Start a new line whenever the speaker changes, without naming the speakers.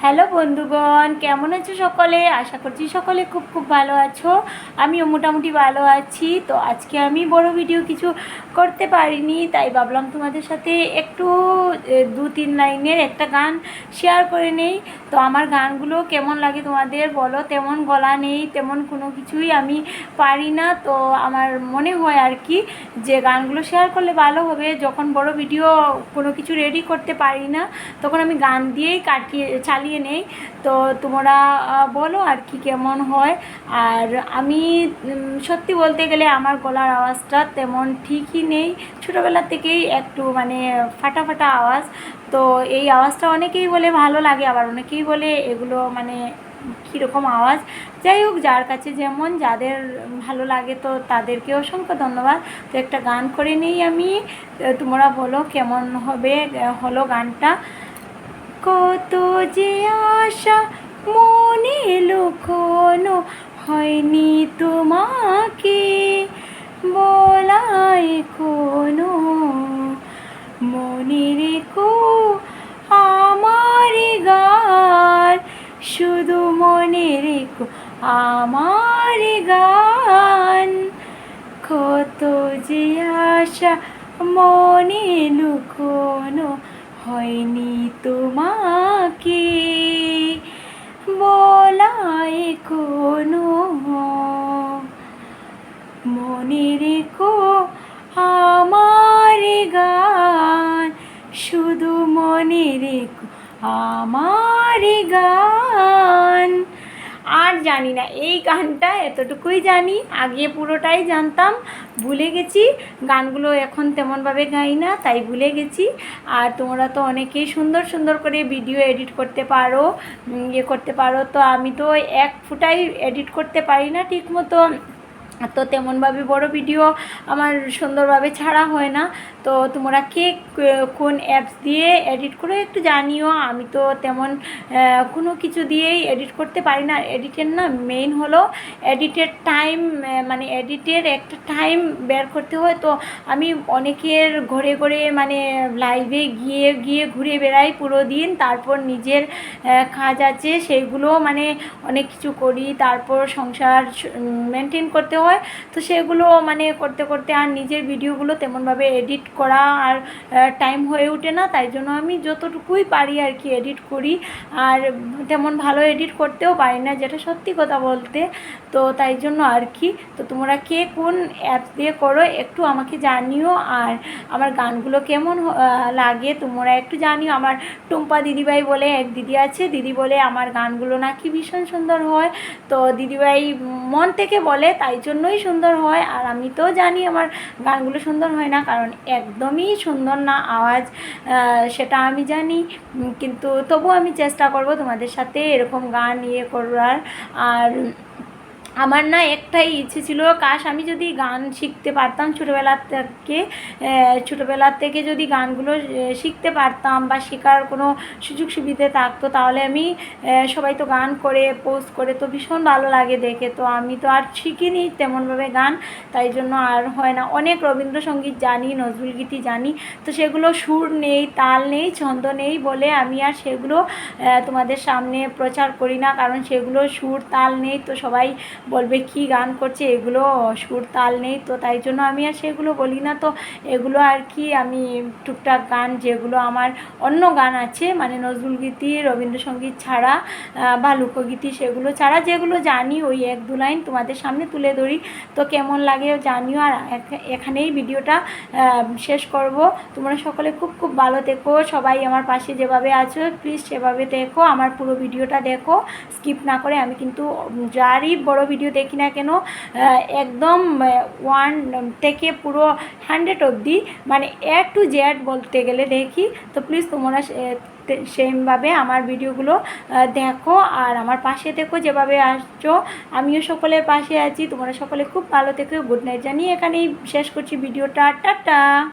Hello বন্ধুগণ, কেমন আছো সকলে? আশা করছি সকলে খুব খুব ভালো আছো। আমিও মোটামুটি ভালো আছি। তো আজকে আমি বড় ভিডিও কিছু করতে পারিনি, তাই ভাবলাম তোমাদের সাথে একটু 2-3 লাইনের একটা গান শেয়ার করে নেই। তো আমার গানগুলো কেমন লাগে তোমাদের বলো। তেমন গলা নেই, তেমন কোনো কিছুই আমি পারি না। তো আমার মনে হয় আর কি যে গানগুলো শেয়ার করলে ভালো হবে। যখন বড় ভিডিও কোনো কিছু রেডি করতে পারি না, তখন আমি গান দিয়েই চালিয়ে নেই। তো তোমরা বলো আর কি কেমন হয়। আর আমি সত্যি বলতে গেলে আমার গলার আওয়াজটা তেমন ঠিকই নেই, ছোটোবেলা থেকেই একটু মানে ফাটা ফাটা আওয়াজ। তো এই আওয়াজটা অনেকেই বলে ভালো লাগে, আবার অনেকেই বলে এগুলো মানে কীরকম আওয়াজ। যাই হোক, যার কাছে যেমন, যাদের ভালো লাগে তো তাদেরকে অসংখ্য ধন্যবাদ। তো একটা গান করে নেই আমি, তোমরা বলো কেমন হলো গানটা। কত যে আশা মনে লুকোনো হয়নি তোমাকে বলাই কোনো, মনে রেখো আমার গান, শুধু মনে রেখো আমার গান। কত যে আশা মনে লুকোনো হয়নি তোমাকে বলাই কোনো, মনে রেখো আমার গান, শুধু মনে রেখো আমার গান। আর জানি না, এই গানটা এতটুকুই জানি, আগে পুরোটাই জানতাম, ভুলে গেছি। গানগুলো এখন তেমনভাবে গাই না, তাই ভুলে গেছি। আর তোমরা তো অনেকেই সুন্দর সুন্দর করে ভিডিও এডিট করতে পারো, করতে পারো। তো আমি তো এক ফুটাই এডিট করতে পারি না ঠিক মতো। তো তেমনভাবে বড় ভিডিও আমার সুন্দরভাবে ছাড়া হয় না। তো তোমরা কে কোন অ্যাপস দিয়ে এডিট করো একটু জানিও। আমি তো তেমন কোনো কিছু দিয়েই এডিট করতে পারি না। এডিটের না মেইন হলো এডিটের টাইম, মানে এডিটের একটা টাইম বের করতে হয়। তো আমি অনেকের ঘরে ঘরে মানে লাইভে গিয়ে গিয়ে ঘুরে বেড়াই পুরো দিন, তারপর নিজের কাজ আছে সেইগুলো মানে অনেক কিছু করি, তারপর সংসার মেনটেন করতে হয়। তো সেগুলো মানে করতে করতে আর নিজের ভিডিওগুলো তেমনভাবে এডিট করা আর টাইম হয়ে ওঠে না। তাই জন্য আমি যতটুকুই পারি আর কি এডিট করি, আর তেমন ভালো এডিট করতেও পারি না, যেটা সত্যি কথা বলতে। তো তাই জন্য আর কি। তো তোমরা কে কোন অ্যাপস দিয়ে করো একটু আমাকে জানিও। আর আমার গানগুলো কেমন লাগে তোমরা একটু জানিও। আমার টুম্পা দিদিভাই বলে এক দিদি আছে, দিদি বলে আমার গানগুলো নাকি ভীষণ সুন্দর হয়। তো দিদিভাই মন থেকে বলে, তাই জন্যই সুন্দর হয়। আর আমি তো জানি আমার গানগুলো সুন্দর হয় না, কারণ একদমই সুন্দর না আওয়াজ, সেটা আমি জানি। কিন্তু তবু আমি চেষ্টা করব তোমাদের সাথে এরকম গান করার। আর আমার না একটাই ইচ্ছে ছিল, কাশ আমি যদি গান শিখতে পারতাম ছোটোবেলার থেকে যদি গানগুলো শিখতে পারতাম বা শেখার কোনো সুযোগ সুবিধা থাকতো, তাহলে আমি সবাই তো গান করে পোস্ট করে তো ভীষণ ভালো লাগে দেখে। তো আমি তো আর শিখিনি তেমনভাবে গান, তাই জন্য আর হয় না। অনেক রবীন্দ্রসঙ্গীত জানি, নজরুলগীতি জানি, তো সেগুলো সুর নেই, তাল নেই, ছন্দ নেই বলে আমি আর সেগুলো তোমাদের সামনে প্রচার করি না। কারণ সেগুলো সুর তাল নেই, তো সবাই বলবে কি গান করছে, এগুলো সুর তাল নেই। তো তাই জন্য আমি আর সেগুলো বলি না। তো এগুলো আর কি আমি টুকটাক গান যেগুলো আমার অন্য গান আছে, মানে নজরুলগীতি রবীন্দ্রসঙ্গীত ছাড়া বা লোকগীতি সেগুলো ছাড়া যেগুলো জানি, ওই 1-2 লাইন তোমাদের সামনে তুলে ধরি। তো কেমন লাগে জানিও। আর এখানেই ভিডিওটা শেষ করব। তোমরা সকলে খুব খুব ভালো থেকো, সবাই আমার পাশে যেভাবে আছো প্লিজ সেভাবে দেখো, আমার পুরো ভিডিওটা দেখো স্কিপ না করে। আমি কিন্তু যারই বড় ভিডিও দেখি না কেন একদম 1 থেকে পুরো 100 অবধি, মানে A to Z বলতে গেলে দেখি। তো প্লিজ তোমরা সেমভাবে আমার ভিডিওগুলো দেখো আর আমার পাশে থেকো, যেভাবে আসছো আমিও সকলের পাশে আছি। তোমরা সকলে খুব ভালো থেকো। গুড নাইট জানিয়ে এখানেই শেষ করছি ভিডিওটা। টাটা।